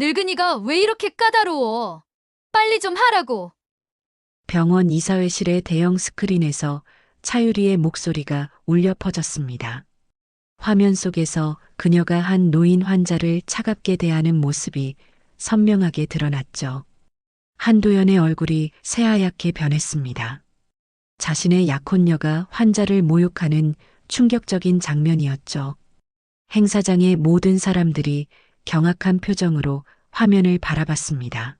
늙은이가 왜 이렇게 까다로워? 빨리 좀 하라고. 병원 이사회실의 대형 스크린에서 차유리의 목소리가 울려 퍼졌습니다. 화면 속에서 그녀가 한 노인 환자를 차갑게 대하는 모습이 선명하게 드러났죠. 한도연의 얼굴이 새하얗게 변했습니다. 자신의 약혼녀가 환자를 모욕하는 충격적인 장면이었죠. 행사장의 모든 사람들이 경악한 표정으로 화면을 바라봤습니다.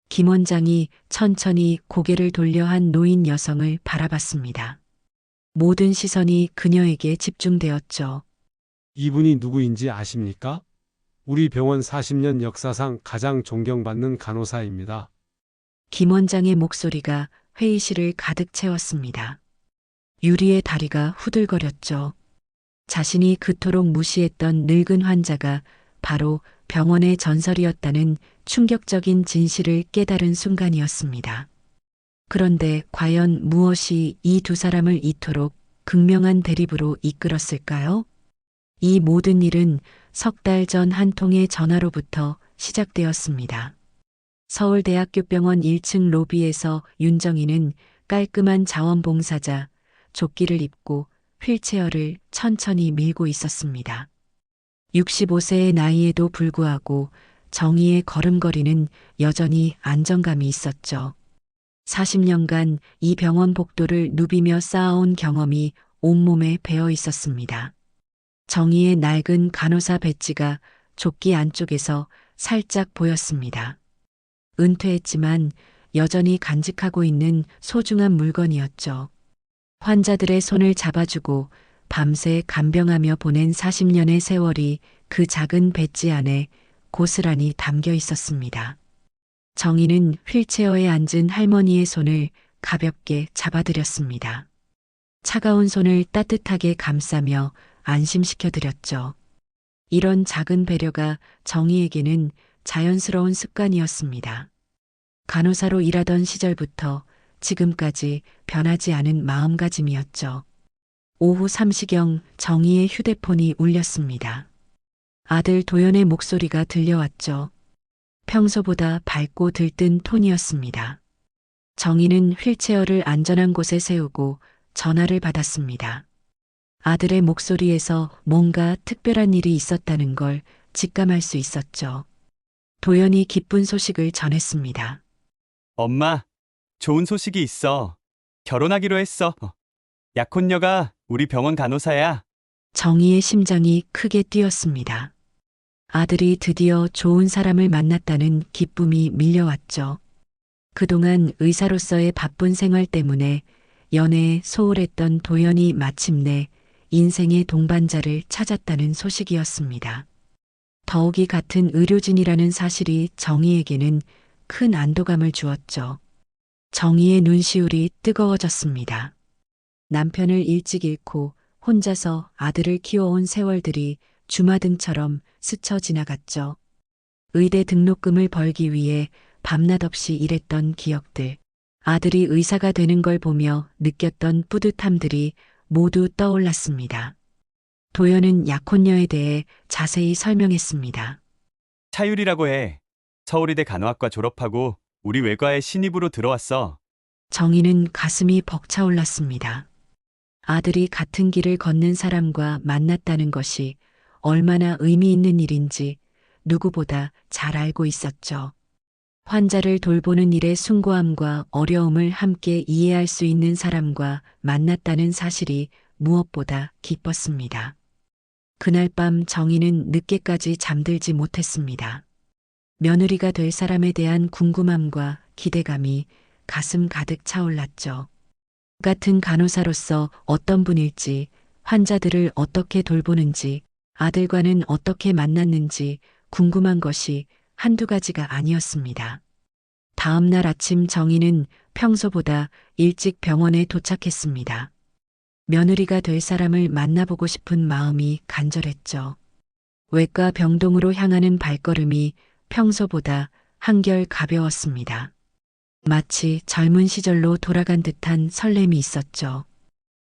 김 원장이 천천히 고개를 돌려 한 노인 여성을 바라봤습니다. 모든 시선이 그녀에게 집중되었죠. 이분이 누구인지 아십니까? 우리 병원 40년 역사상 가장 존경받는 간호사입니다. 김 원장의 목소리가 회의실을 가득 채웠습니다. 유리의 다리가 후들거렸죠. 자신이 그토록 무시했던 늙은 환자가 바로 병원의 전설이었다는 충격적인 진실을 깨달은 순간이었습니다. 그런데 과연 무엇이 이 두 사람을 이토록 극명한 대립으로 이끌었을까요? 이 모든 일은 석 달 전 한 통의 전화로부터 시작되었습니다. 서울대학교 병원 1층 로비에서 윤정희는 깔끔한 자원봉사자, 조끼를 입고 휠체어를 천천히 밀고 있었습니다. 65세의 나이에도 불구하고 정의의 걸음걸이는 여전히 안정감이 있었죠. 40년간 이 병원 복도를 누비며 쌓아온 경험이 온몸에 배어 있었습니다. 정의의 낡은 간호사 배지가 조끼 안쪽에서 살짝 보였습니다. 은퇴했지만 여전히 간직하고 있는 소중한 물건이었죠. 환자들의 손을 잡아주고 밤새 간병하며 보낸 40년의 세월이 그 작은 배지 안에 고스란히 담겨 있었습니다. 정희는 휠체어에 앉은 할머니의 손을 가볍게 잡아드렸습니다. 차가운 손을 따뜻하게 감싸며 안심시켜드렸죠. 이런 작은 배려가 정희에게는 자연스러운 습관이었습니다. 간호사로 일하던 시절부터 지금까지 변하지 않은 마음가짐이었죠. 오후 3시경 정희의 휴대폰이 울렸습니다. 아들 도연의 목소리가 들려왔죠. 평소보다 밝고 들뜬 톤이었습니다. 정희는 휠체어를 안전한 곳에 세우고 전화를 받았습니다. 아들의 목소리에서 뭔가 특별한 일이 있었다는 걸 직감할 수 있었죠. 도연이 기쁜 소식을 전했습니다. 엄마, 좋은 소식이 있어. 결혼하기로 했어. 약혼녀가 우리 병원 간호사야. 정희의 심장이 크게 뛰었습니다. 아들이 드디어 좋은 사람을 만났다는 기쁨이 밀려왔죠. 그동안 의사로서의 바쁜 생활 때문에 연애에 소홀했던 도연이 마침내 인생의 동반자를 찾았다는 소식이었습니다. 더욱이 같은 의료진이라는 사실이 정희에게는 큰 안도감을 주었죠. 정희의 눈시울이 뜨거워졌습니다. 남편을 일찍 잃고 혼자서 아들을 키워온 세월들이 주마등처럼 스쳐 지나갔죠. 의대 등록금을 벌기 위해 밤낮 없이 일했던 기억들, 아들이 의사가 되는 걸 보며 느꼈던 뿌듯함들이 모두 떠올랐습니다. 도연은 약혼녀에 대해 자세히 설명했습니다. 차율이라고 해. 서울의대 간호학과 졸업하고 우리 외과에 신입으로 들어왔어. 정희는 가슴이 벅차올랐습니다. 아들이 같은 길을 걷는 사람과 만났다는 것이 얼마나 의미 있는 일인지 누구보다 잘 알고 있었죠. 환자를 돌보는 일의 숭고함과 어려움을 함께 이해할 수 있는 사람과 만났다는 사실이 무엇보다 기뻤습니다. 그날 밤 정희는 늦게까지 잠들지 못했습니다. 며느리가 될 사람에 대한 궁금함과 기대감이 가슴 가득 차올랐죠. 같은 간호사로서 어떤 분일지, 환자들을 어떻게 돌보는지, 아들과는 어떻게 만났는지 궁금한 것이 한두 가지가 아니었습니다. 다음 날 아침 정희는 평소보다 일찍 병원에 도착했습니다. 며느리가 될 사람을 만나보고 싶은 마음이 간절했죠. 외과 병동으로 향하는 발걸음이 평소보다 한결 가벼웠습니다. 마치 젊은 시절로 돌아간 듯한 설렘이 있었죠.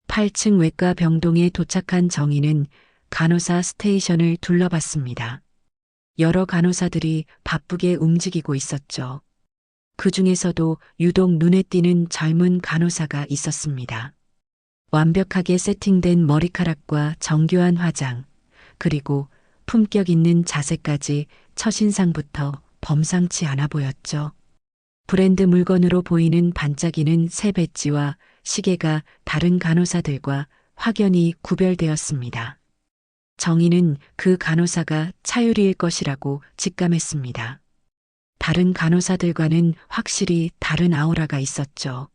8층 외과 병동에 도착한 정희는 간호사 스테이션을 둘러봤습니다. 여러 간호사들이 바쁘게 움직이고 있었죠. 그 중에서도 유독 눈에 띄는 젊은 간호사가 있었습니다. 완벽하게 세팅된 머리카락과 정교한 화장, 그리고 품격 있는 자세까지 첫인상부터 범상치 않아 보였죠. 브랜드 물건으로 보이는 반짝이는 새 배지와 시계가 다른 간호사들과 확연히 구별되었습니다. 정희는 그 간호사가 차유리일 것이라고 직감했습니다. 다른 간호사들과는 확실히 다른 아우라가 있었죠.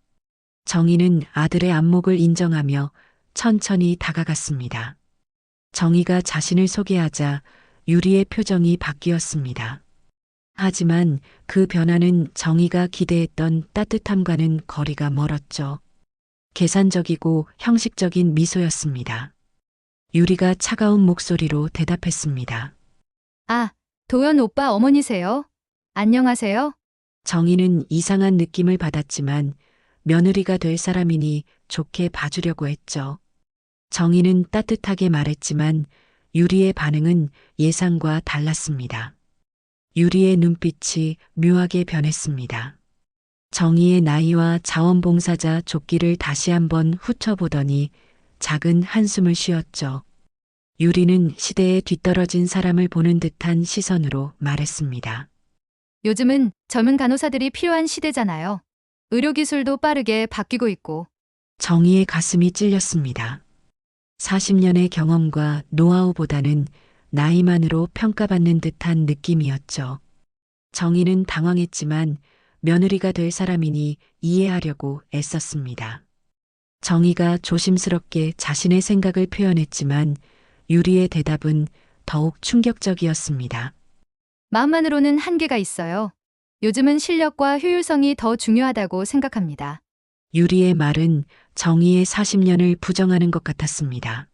정희는 아들의 안목을 인정하며 천천히 다가갔습니다. 정희가 자신을 소개하자 유리의 표정이 바뀌었습니다. 하지만 그 변화는 정희가 기대했던 따뜻함과는 거리가 멀었죠. 계산적이고 형식적인 미소였습니다. 유리가 차가운 목소리로 대답했습니다. 아, 도연 오빠 어머니세요? 안녕하세요? 정희는 이상한 느낌을 받았지만 며느리가 될 사람이니 좋게 봐주려고 했죠. 정희는 따뜻하게 말했지만 유리의 반응은 예상과 달랐습니다. 유리의 눈빛이 묘하게 변했습니다. 정희의 나이와 자원봉사자 조끼를 다시 한번 훑어보더니 작은 한숨을 쉬었죠. 유리는 시대에 뒤떨어진 사람을 보는 듯한 시선으로 말했습니다. 요즘은 젊은 간호사들이 필요한 시대잖아요. 의료기술도 빠르게 바뀌고 있고. 정희의 가슴이 찔렸습니다. 40년의 경험과 노하우보다는 나이만으로 평가받는 듯한 느낌이었죠. 정희는 당황했지만 며느리가 될 사람이니 이해하려고 애썼습니다. 정희가 조심스럽게 자신의 생각을 표현했지만 유리의 대답은 더욱 충격적이었습니다. 마음만으로는 한계가 있어요. 요즘은 실력과 효율성이 더 중요하다고 생각합니다. 유리의 말은 정희의 40년을 부정하는 것 같았습니다.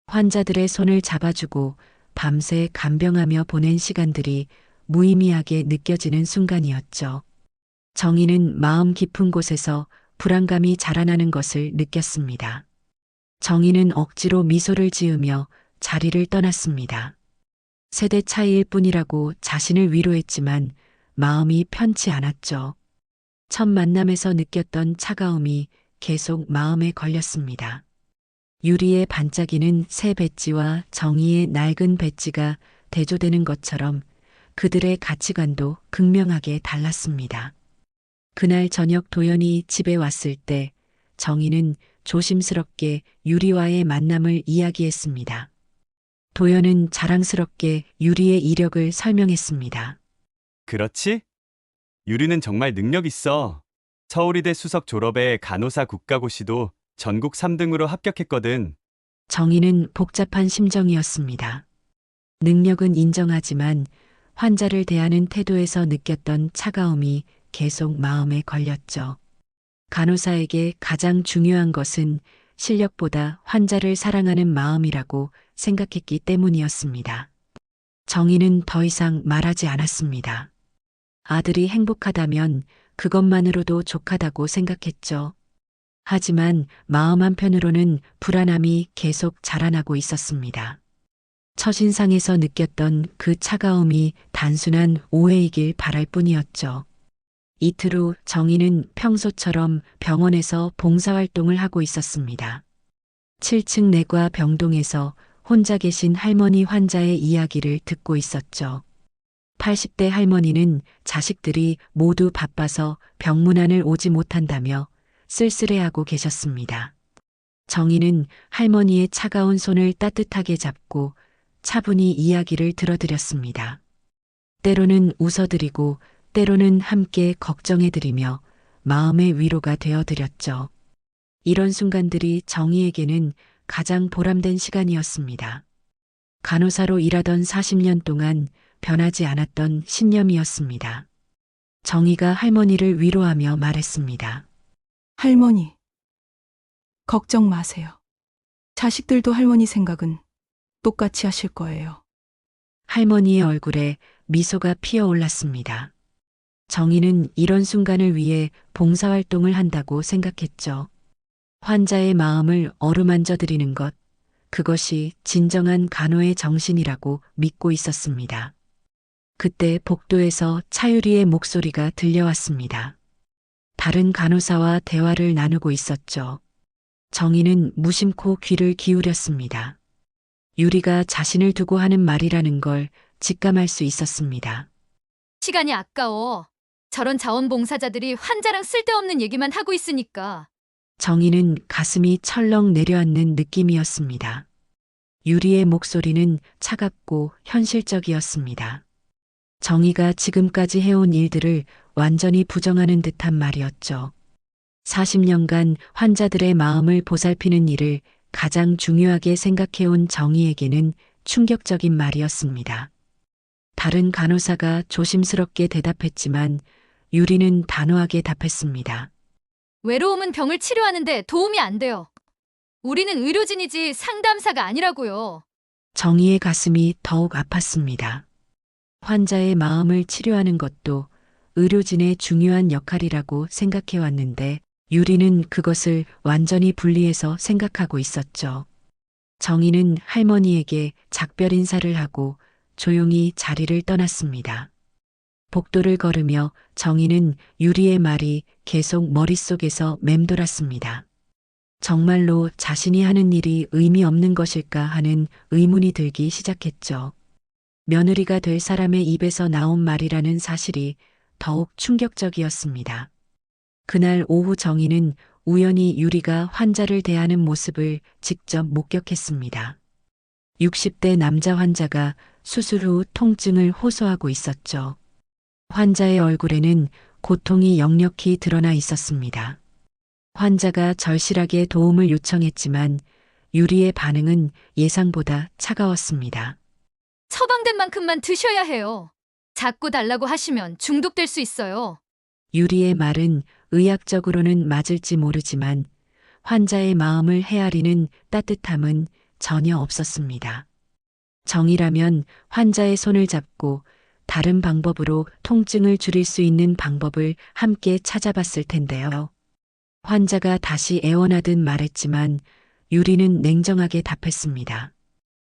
환자들의 손을 잡아주고 밤새 간병하며 보낸 시간들이 무의미하게 느껴지는 순간이었죠. 정희는 마음 깊은 곳에서 불안감이 자라나는 것을 느꼈습니다. 정희는 억지로 미소를 지으며 자리를 떠났습니다. 세대 차이일 뿐이라고 자신을 위로했지만 마음이 편치 않았죠. 첫 만남에서 느꼈던 차가움이 계속 마음에 걸렸습니다. 유리의 반짝이는 새 배지와 정희의 낡은 배지가 대조되는 것처럼 그들의 가치관도 극명하게 달랐습니다. 그날 저녁 도연이 집에 왔을 때 정희는 조심스럽게 유리와의 만남을 이야기했습니다. 도연은 자랑스럽게 유리의 이력을 설명했습니다. 그렇지? 유리는 정말 능력 있어. 서울의대 수석 졸업에 간호사 국가고시도 전국 3등으로 합격했거든. 정희는 복잡한 심정이었습니다. 능력은 인정하지만 환자를 대하는 태도에서 느꼈던 차가움이 계속 마음에 걸렸죠. 간호사에게 가장 중요한 것은 실력보다 환자를 사랑하는 마음이라고 생각했기 때문이었습니다. 정희는 더 이상 말하지 않았습니다. 아들이 행복하다면 그것만으로도 족하다고 생각했죠. 하지만 마음 한편으로는 불안함이 계속 자라나고 있었습니다. 첫인상에서 느꼈던 그 차가움이 단순한 오해이길 바랄 뿐이었죠. 이틀 후 정희는 평소처럼 병원에서 봉사활동을 하고 있었습니다. 7층 내과 병동에서 혼자 계신 할머니 환자의 이야기를 듣고 있었죠. 80대 할머니는 자식들이 모두 바빠서 병문안을 오지 못한다며 쓸쓸해하고 계셨습니다. 정희는 할머니의 차가운 손을 따뜻하게 잡고 차분히 이야기를 들어드렸습니다. 때로는 웃어드리고 때로는 함께 걱정해드리며 마음의 위로가 되어드렸죠. 이런 순간들이 정희에게는 가장 보람된 시간이었습니다. 간호사로 일하던 40년 동안 변하지 않았던 신념이었습니다. 정희가 할머니를 위로하며 말했습니다. 할머니, 걱정 마세요. 자식들도 할머니 생각은 똑같이 하실 거예요. 할머니의 얼굴에 미소가 피어올랐습니다. 정희는 이런 순간을 위해 봉사활동을 한다고 생각했죠. 환자의 마음을 어루만져 드리는 것, 그것이 진정한 간호의 정신이라고 믿고 있었습니다. 그때 복도에서 차유리의 목소리가 들려왔습니다. 다른 간호사와 대화를 나누고 있었죠. 정희는 무심코 귀를 기울였습니다. 유리가 자신을 두고 하는 말이라는 걸 직감할 수 있었습니다. 시간이 아까워. 저런 자원봉사자들이 환자랑 쓸데없는 얘기만 하고 있으니까. 정희는 가슴이 철렁 내려앉는 느낌이었습니다. 유리의 목소리는 차갑고 현실적이었습니다. 정희가 지금까지 해온 일들을 완전히 부정하는 듯한 말이었죠. 40년간 환자들의 마음을 보살피는 일을 가장 중요하게 생각해온 정희에게는 충격적인 말이었습니다. 다른 간호사가 조심스럽게 대답했지만 유리는 단호하게 답했습니다. 외로움은 병을 치료하는데 도움이 안 돼요. 우리는 의료진이지 상담사가 아니라고요. 정희의 가슴이 더욱 아팠습니다. 환자의 마음을 치료하는 것도 의료진의 중요한 역할이라고 생각해왔는데 유리는 그것을 완전히 분리해서 생각하고 있었죠. 정희는 할머니에게 작별 인사를 하고 조용히 자리를 떠났습니다. 복도를 걸으며 정희는 유리의 말이 계속 머릿속에서 맴돌았습니다. 정말로 자신이 하는 일이 의미 없는 것일까 하는 의문이 들기 시작했죠. 며느리가 될 사람의 입에서 나온 말이라는 사실이 더욱 충격적이었습니다. 그날 오후 정희는 우연히 유리가 환자를 대하는 모습을 직접 목격했습니다. 60대 남자 환자가 수술 후 통증을 호소하고 있었죠. 환자의 얼굴에는 고통이 역력히 드러나 있었습니다. 환자가 절실하게 도움을 요청했지만 유리의 반응은 예상보다 차가웠습니다. 처방된 만큼만 드셔야 해요. 자꾸 달라고 하시면 중독될 수 있어요. 유리의 말은 의학적으로는 맞을지 모르지만 환자의 마음을 헤아리는 따뜻함은 전혀 없었습니다. 정이라면 환자의 손을 잡고 다른 방법으로 통증을 줄일 수 있는 방법을 함께 찾아봤을 텐데요. 환자가 다시 애원하듯 말했지만 유리는 냉정하게 답했습니다.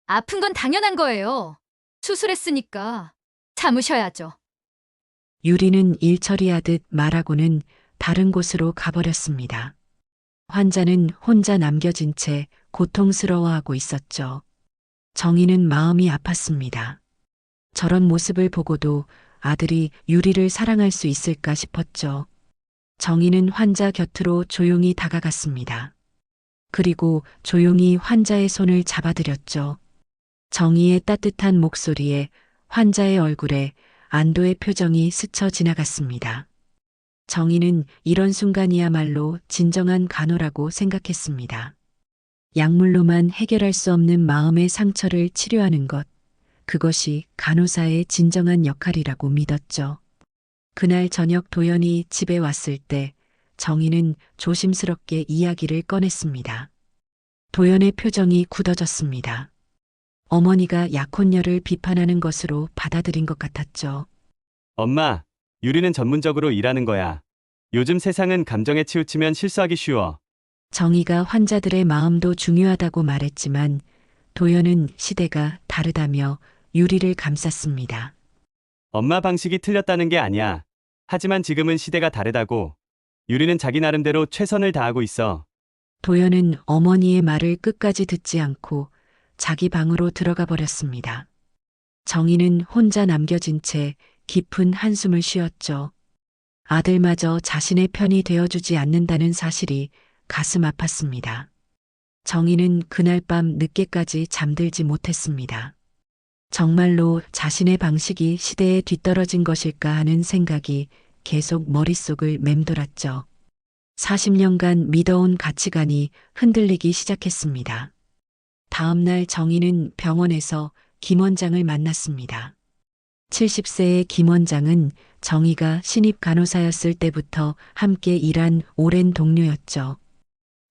아픈 건 당연한 거예요. 수술했으니까 참으셔야죠. 유리는 일 처리하듯 말하고는 다른 곳으로 가버렸습니다. 환자는 혼자 남겨진 채 고통스러워하고 있었죠. 정희는 마음이 아팠습니다. 저런 모습을 보고도 아들이 유리를 사랑할 수 있을까 싶었죠. 정희는 환자 곁으로 조용히 다가갔습니다. 그리고 조용히 환자의 손을 잡아드렸죠. 정희의 따뜻한 목소리에 환자의 얼굴에 안도의 표정이 스쳐 지나갔습니다. 정희는 이런 순간이야말로 진정한 간호라고 생각했습니다. 약물로만 해결할 수 없는 마음의 상처를 치료하는 것, 그것이 간호사의 진정한 역할이라고 믿었죠. 그날 저녁 도연이 집에 왔을 때 정희는 조심스럽게 이야기를 꺼냈습니다. 도연의 표정이 굳어졌습니다. 어머니가 약혼녀를 비판하는 것으로 받아들인 것 같았죠. 엄마, 유리는 전문적으로 일하는 거야. 요즘 세상은 감정에 치우치면 실수하기 쉬워. 정희가 환자들의 마음도 중요하다고 말했지만 도연은 시대가 다르다며 유리를 감쌌습니다. 엄마 방식이 틀렸다는 게 아니야. 하지만 지금은 시대가 다르다고. 유리는 자기 나름대로 최선을 다하고 있어. 도연은 어머니의 말을 끝까지 듣지 않고 자기 방으로 들어가 버렸습니다. 정희는 혼자 남겨진 채 깊은 한숨을 쉬었죠. 아들마저 자신의 편이 되어주지 않는다는 사실이 가슴 아팠습니다. 정희는 그날 밤 늦게까지 잠들지 못했습니다. 정말로 자신의 방식이 시대에 뒤떨어진 것일까 하는 생각이 계속 머릿속을 맴돌았죠. 40년간 믿어온 가치관이 흔들리기 시작했습니다. 다음 날 정희는 병원에서 김 원장을 만났습니다. 70세의 김 원장은 정희가 신입 간호사였을 때부터 함께 일한 오랜 동료였죠.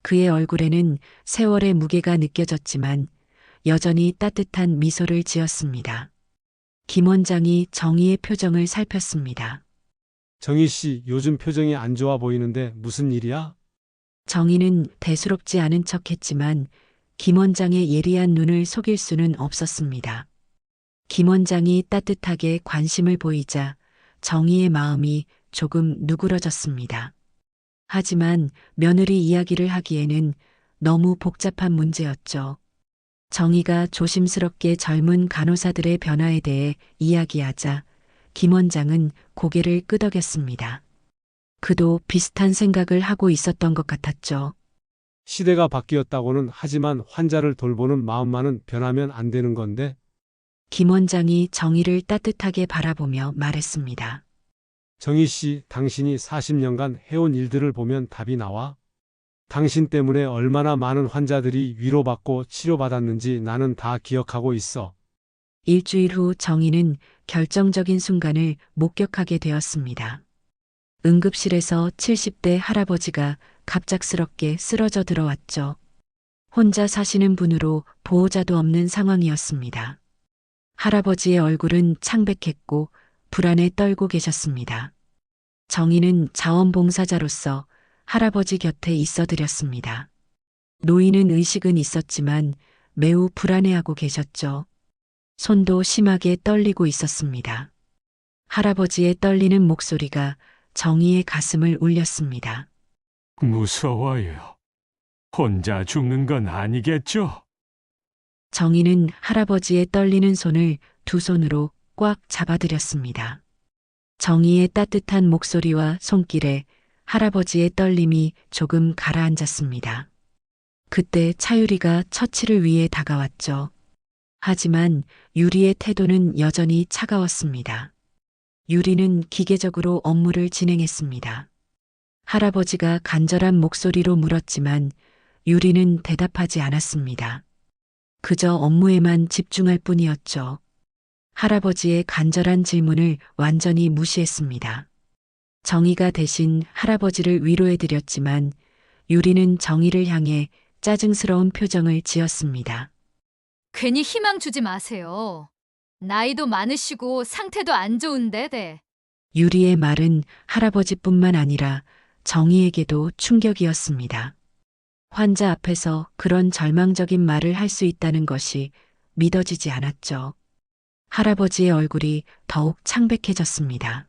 그의 얼굴에는 세월의 무게가 느껴졌지만 여전히 따뜻한 미소를 지었습니다. 김 원장이 정희의 표정을 살폈습니다. 정희 씨, 요즘 표정이 안 좋아 보이는데 무슨 일이야? 정희는 대수롭지 않은 척했지만 김 원장의 예리한 눈을 속일 수는 없었습니다. 김 원장이 따뜻하게 관심을 보이자 정희의 마음이 조금 누그러졌습니다. 하지만 며느리 이야기를 하기에는 너무 복잡한 문제였죠. 정희가 조심스럽게 젊은 간호사들의 변화에 대해 이야기하자 김 원장은 고개를 끄덕였습니다. 그도 비슷한 생각을 하고 있었던 것 같았죠. 시대가 바뀌었다고는 하지만 환자를 돌보는 마음만은 변하면 안 되는 건데 김 원장이 정희를 따뜻하게 바라보며 말했습니다. 정희 씨, 당신이 40년간 해온 일들을 보면 답이 나와? 당신 때문에 얼마나 많은 환자들이 위로받고 치료받았는지 나는 다 기억하고 있어. 일주일 후 정희는 결정적인 순간을 목격하게 되었습니다. 응급실에서 70대 할아버지가 갑작스럽게 쓰러져 들어왔죠. 혼자 사시는 분으로 보호자도 없는 상황이었습니다. 할아버지의 얼굴은 창백했고 불안에 떨고 계셨습니다. 정희는 자원봉사자로서 할아버지 곁에 있어 드렸습니다. 노인은 의식은 있었지만 매우 불안해하고 계셨죠. 손도 심하게 떨리고 있었습니다. 할아버지의 떨리는 목소리가 정희의 가슴을 울렸습니다. 무서워요. 혼자 죽는 건 아니겠죠? 정희는 할아버지의 떨리는 손을 두 손으로 꽉 잡아드렸습니다. 정희의 따뜻한 목소리와 손길에 할아버지의 떨림이 조금 가라앉았습니다. 그때 차유리가 처치를 위해 다가왔죠. 하지만 유리의 태도는 여전히 차가웠습니다. 유리는 기계적으로 업무를 진행했습니다. 할아버지가 간절한 목소리로 물었지만 유리는 대답하지 않았습니다. 그저 업무에만 집중할 뿐이었죠. 할아버지의 간절한 질문을 완전히 무시했습니다. 정희가 대신 할아버지를 위로해드렸지만 유리는 정희를 향해 짜증스러운 표정을 지었습니다. 괜히 희망 주지 마세요. 나이도 많으시고 상태도 안 좋은데, 네. 유리의 말은 할아버지뿐만 아니라 정희에게도 충격이었습니다. 환자 앞에서 그런 절망적인 말을 할 수 있다는 것이 믿어지지 않았죠. 할아버지의 얼굴이 더욱 창백해졌습니다.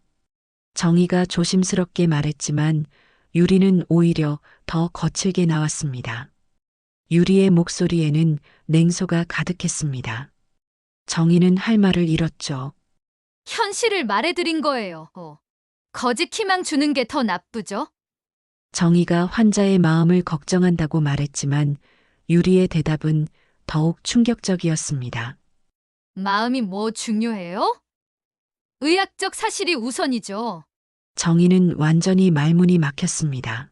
정희가 조심스럽게 말했지만 유리는 오히려 더 거칠게 나왔습니다. 유리의 목소리에는 냉소가 가득했습니다. 정희는 할 말을 잃었죠. 현실을 말해드린 거예요. 거짓 희망 주는 게 더 나쁘죠? 정희가 환자의 마음을 걱정한다고 말했지만 유리의 대답은 더욱 충격적이었습니다. 마음이 뭐 중요해요? 의학적 사실이 우선이죠. 정희는 완전히 말문이 막혔습니다.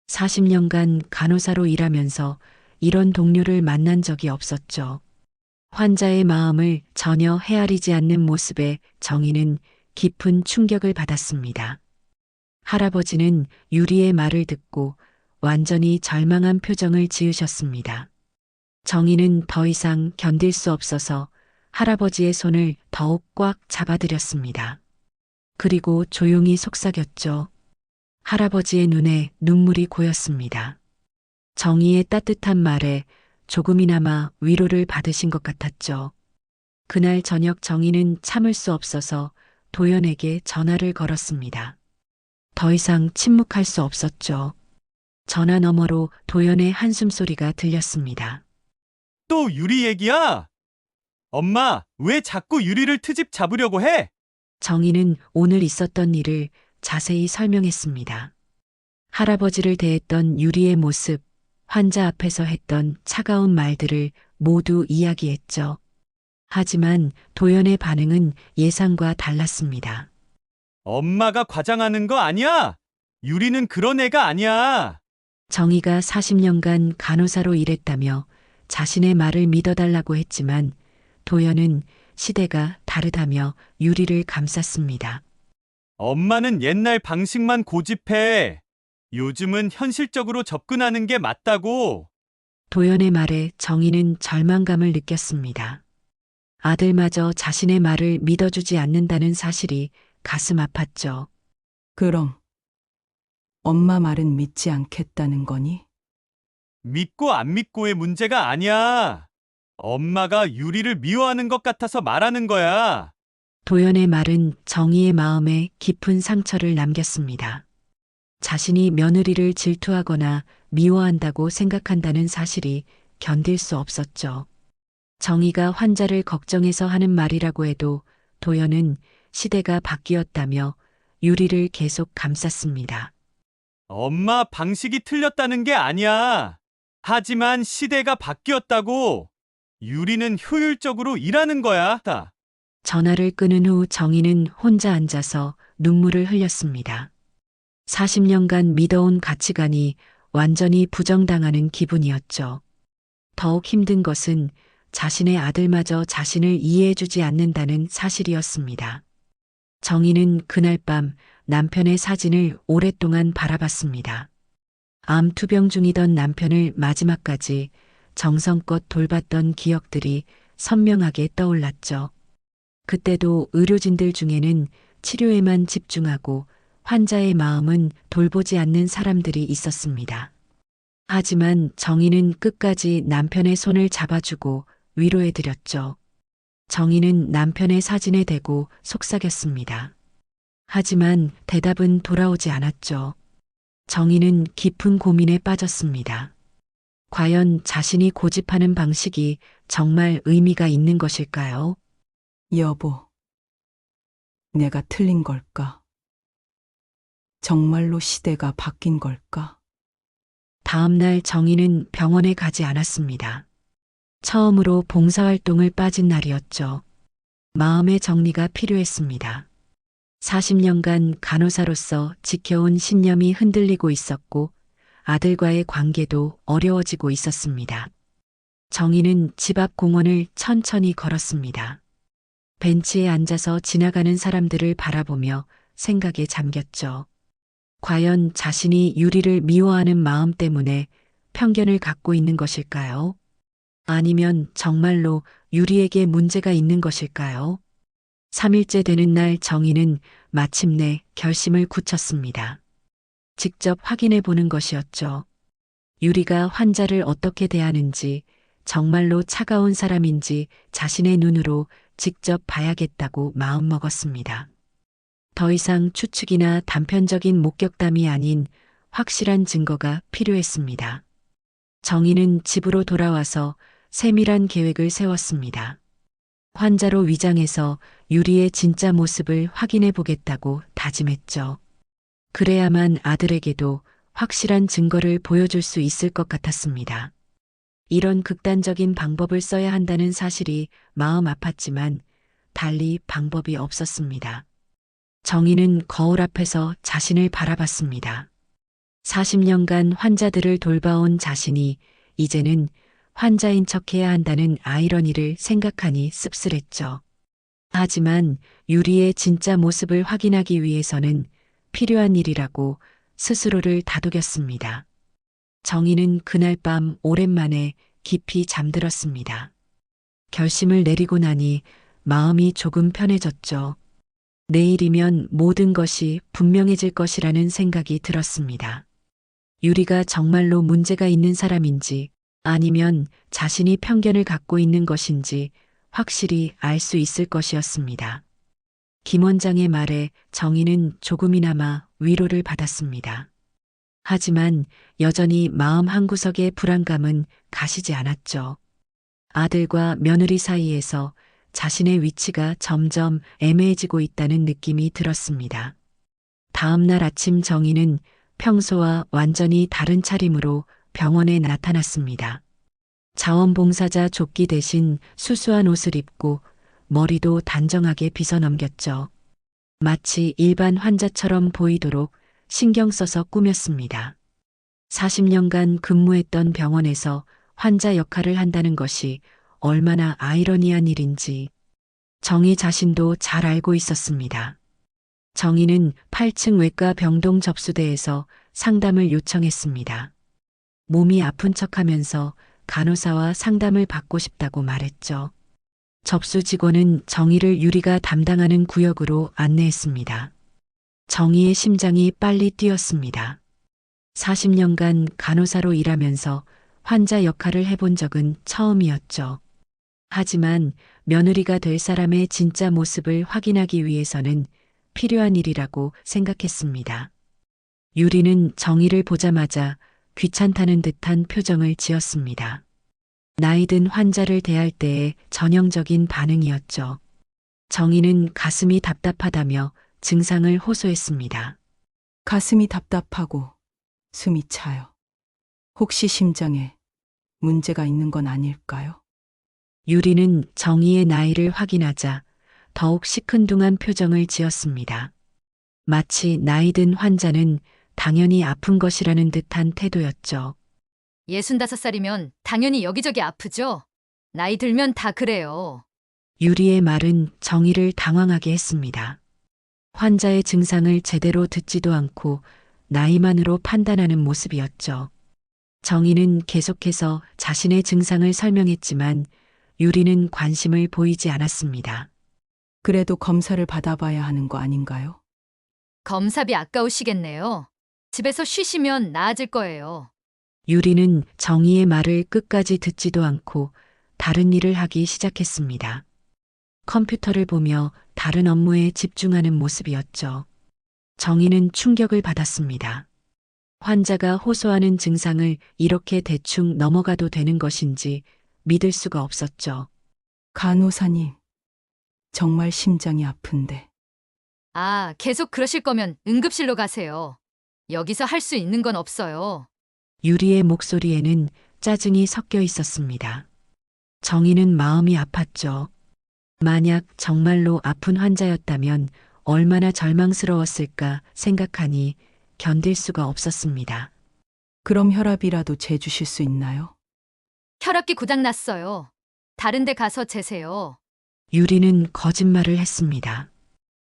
40년간 간호사로 일하면서 이런 동료를 만난 적이 없었죠. 환자의 마음을 전혀 헤아리지 않는 모습에 정희는 깊은 충격을 받았습니다. 할아버지는 유리의 말을 듣고 완전히 절망한 표정을 지으셨습니다. 정희는 더 이상 견딜 수 없어서 할아버지의 손을 더욱 꽉 잡아드렸습니다. 그리고 조용히 속삭였죠. 할아버지의 눈에 눈물이 고였습니다. 정희의 따뜻한 말에 조금이나마 위로를 받으신 것 같았죠. 그날 저녁 정희는 참을 수 없어서 도연에게 전화를 걸었습니다. 더 이상 침묵할 수 없었죠. 전화 너머로 도연의 한숨소리가 들렸습니다. 또 유리 얘기야? 엄마, 왜 자꾸 유리를 트집 잡으려고 해? 정희는 오늘 있었던 일을 자세히 설명했습니다. 할아버지를 대했던 유리의 모습, 환자 앞에서 했던 차가운 말들을 모두 이야기했죠. 하지만 도연의 반응은 예상과 달랐습니다. 엄마가 과장하는 거 아니야? 유리는 그런 애가 아니야. 정희가 40년간 간호사로 일했다며 자신의 말을 믿어달라고 했지만 도연은 시대가 다르다며 유리를 감쌌습니다. 엄마는 옛날 방식만 고집해. 요즘은 현실적으로 접근하는 게 맞다고. 도연의 말에 정희는 절망감을 느꼈습니다. 아들마저 자신의 말을 믿어주지 않는다는 사실이 가슴 아팠죠. 그럼 엄마 말은 믿지 않겠다는 거니? 믿고 안 믿고의 문제가 아니야. 엄마가 유리를 미워하는 것 같아서 말하는 거야. 도연의 말은 정희의 마음에 깊은 상처를 남겼습니다. 자신이 며느리를 질투하거나 미워한다고 생각한다는 사실이 견딜 수 없었죠. 정희가 환자를 걱정해서 하는 말이라고 해도 도연은 시대가 바뀌었다며 유리를 계속 감쌌습니다. 엄마 방식이 틀렸다는 게 아니야. 하지만 시대가 바뀌었다고. 유리는 효율적으로 일하는 거야. 전화를 끊은 후 정희는 혼자 앉아서 눈물을 흘렸습니다. 40년간 믿어온 가치관이 완전히 부정당하는 기분이었죠. 더욱 힘든 것은 자신의 아들마저 자신을 이해해주지 않는다는 사실이었습니다. 정희는 그날 밤 남편의 사진을 오랫동안 바라봤습니다. 암 투병 중이던 남편을 마지막까지 정성껏 돌봤던 기억들이 선명하게 떠올랐죠. 그때도 의료진들 중에는 치료에만 집중하고 환자의 마음은 돌보지 않는 사람들이 있었습니다. 하지만 정희는 끝까지 남편의 손을 잡아주고 위로해드렸죠. 정희는 남편의 사진에 대고 속삭였습니다. 하지만 대답은 돌아오지 않았죠. 정희는 깊은 고민에 빠졌습니다. 과연 자신이 고집하는 방식이 정말 의미가 있는 것일까요? 여보, 내가 틀린 걸까? 정말로 시대가 바뀐 걸까? 다음 날 정희는 병원에 가지 않았습니다. 처음으로 봉사활동을 빠진 날이었죠. 마음의 정리가 필요했습니다. 40년간 간호사로서 지켜온 신념이 흔들리고 있었고 아들과의 관계도 어려워지고 있었습니다. 정희는 집 앞 공원을 천천히 걸었습니다. 벤치에 앉아서 지나가는 사람들을 바라보며 생각에 잠겼죠. 과연 자신이 유리를 미워하는 마음 때문에 편견을 갖고 있는 것일까요? 아니면 정말로 유리에게 문제가 있는 것일까요? 3일째 되는 날 정희는 마침내 결심을 굳혔습니다. 직접 확인해 보는 것이었죠. 유리가 환자를 어떻게 대하는지, 정말로 차가운 사람인지 자신의 눈으로 직접 봐야겠다고 마음먹었습니다. 더 이상 추측이나 단편적인 목격담이 아닌 확실한 증거가 필요했습니다. 정희는 집으로 돌아와서 세밀한 계획을 세웠습니다. 환자로 위장해서 유리의 진짜 모습을 확인해 보겠다고 다짐했죠. 그래야만 아들에게도 확실한 증거를 보여줄 수 있을 것 같았습니다. 이런 극단적인 방법을 써야 한다는 사실이 마음 아팠지만 달리 방법이 없었습니다. 정희는 거울 앞에서 자신을 바라봤습니다. 40년간 환자들을 돌봐온 자신이 이제는 환자인 척해야 한다는 아이러니를 생각하니 씁쓸했죠. 하지만 유리의 진짜 모습을 확인하기 위해서는 필요한 일이라고 스스로를 다독였습니다. 정희는 그날 밤 오랜만에 깊이 잠들었습니다. 결심을 내리고 나니 마음이 조금 편해졌죠. 내일이면 모든 것이 분명해질 것이라는 생각이 들었습니다. 유리가 정말로 문제가 있는 사람인지 아니면 자신이 편견을 갖고 있는 것인지 확실히 알 수 있을 것이었습니다. 김 원장의 말에 정희는 조금이나마 위로를 받았습니다. 하지만 여전히 마음 한구석의 불안감은 가시지 않았죠. 아들과 며느리 사이에서 자신의 위치가 점점 애매해지고 있다는 느낌이 들었습니다. 다음 날 아침 정희는 평소와 완전히 다른 차림으로 병원에 나타났습니다. 자원봉사자 조끼 대신 수수한 옷을 입고 머리도 단정하게 빗어 넘겼죠. 마치 일반 환자처럼 보이도록 신경 써서 꾸몄습니다. 40년간 근무했던 병원에서 환자 역할을 한다는 것이 얼마나 아이러니한 일인지 정희 자신도 잘 알고 있었습니다. 정희는 8층 외과 병동 접수대에서 상담을 요청했습니다. 몸이 아픈 척하면서 간호사와 상담을 받고 싶다고 말했죠. 접수 직원은 정희를 유리가 담당하는 구역으로 안내했습니다. 정희의 심장이 빨리 뛰었습니다. 40년간 간호사로 일하면서 환자 역할을 해본 적은 처음이었죠. 하지만 며느리가 될 사람의 진짜 모습을 확인하기 위해서는 필요한 일이라고 생각했습니다. 유리는 정희를 보자마자 귀찮다는 듯한 표정을 지었습니다. 나이든 환자를 대할 때의 전형적인 반응이었죠. 정희는 가슴이 답답하다며 증상을 호소했습니다. 가슴이 답답하고 숨이 차요. 혹시 심장에 문제가 있는 건 아닐까요? 유리는 정희의 나이를 확인하자 더욱 시큰둥한 표정을 지었습니다. 마치 나이든 환자는 당연히 아픈 것이라는 듯한 태도였죠. 65살이면 당연히 여기저기 아프죠? 나이 들면 다 그래요. 유리의 말은 정희를 당황하게 했습니다. 환자의 증상을 제대로 듣지도 않고 나이만으로 판단하는 모습이었죠. 정희는 계속해서 자신의 증상을 설명했지만 유리는 관심을 보이지 않았습니다. 그래도 검사를 받아봐야 하는 거 아닌가요? 검사비 아까우시겠네요. 집에서 쉬시면 나아질 거예요. 유리는 정희의 말을 끝까지 듣지도 않고 다른 일을 하기 시작했습니다. 컴퓨터를 보며 다른 업무에 집중하는 모습이었죠. 정희는 충격을 받았습니다. 환자가 호소하는 증상을 이렇게 대충 넘어가도 되는 것인지 믿을 수가 없었죠. 간호사님, 정말 심장이 아픈데. 아, 계속 그러실 거면 응급실로 가세요. 여기서 할 수 있는 건 없어요. 유리의 목소리에는 짜증이 섞여 있었습니다. 정희는 마음이 아팠죠. 만약 정말로 아픈 환자였다면 얼마나 절망스러웠을까 생각하니 견딜 수가 없었습니다. 그럼 혈압이라도 재주실 수 있나요? 혈압기 고장 났어요. 다른 데 가서 재세요. 유리는 거짓말을 했습니다.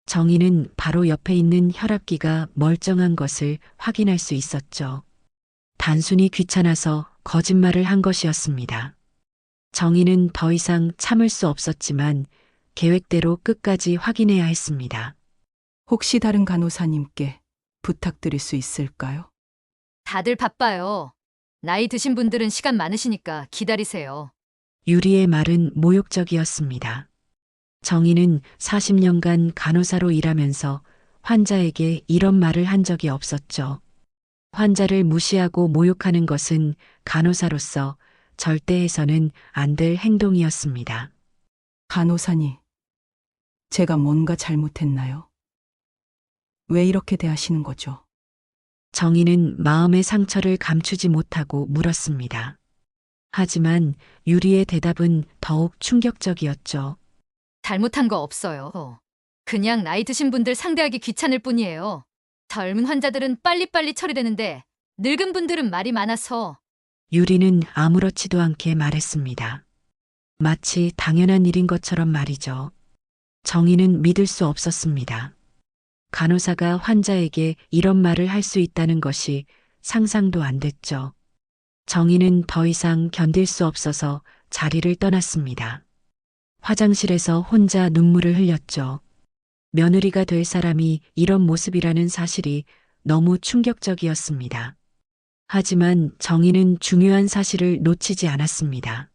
정희는 바로 옆에 있는 혈압기가 멀쩡한 것을 확인할 수 있었죠. 단순히 귀찮아서 거짓말을 한 것이었습니다. 정희는 더 이상 참을 수 없었지만 계획대로 끝까지 확인해야 했습니다. 혹시 다른 간호사님께 부탁드릴 수 있을까요? 다들 바빠요. 나이 드신 분들은 시간 많으시니까 기다리세요. 유리의 말은 모욕적이었습니다. 정희는 40년간 간호사로 일하면서 환자에게 이런 말을 한 적이 없었죠. 환자를 무시하고 모욕하는 것은 간호사로서 절대 해서는 안 될 행동이었습니다. 간호사님, 제가 뭔가 잘못했나요? 왜 이렇게 대하시는 거죠? 정희는 마음의 상처를 감추지 못하고 물었습니다. 하지만 유리의 대답은 더욱 충격적이었죠. 잘못한 거 없어요. 그냥 나이 드신 분들 상대하기 귀찮을 뿐이에요. 젊은 환자들은 빨리빨리 처리되는데 늙은 분들은 말이 많아서. 유리는 아무렇지도 않게 말했습니다. 마치 당연한 일인 것처럼 말이죠. 정희는 믿을 수 없었습니다. 간호사가 환자에게 이런 말을 할 수 있다는 것이 상상도 안 됐죠. 정희는 더 이상 견딜 수 없어서 자리를 떠났습니다. 화장실에서 혼자 눈물을 흘렸죠. 며느리가 될 사람이 이런 모습이라는 사실이 너무 충격적이었습니다. 하지만 정희는 중요한 사실을 놓치지 않았습니다.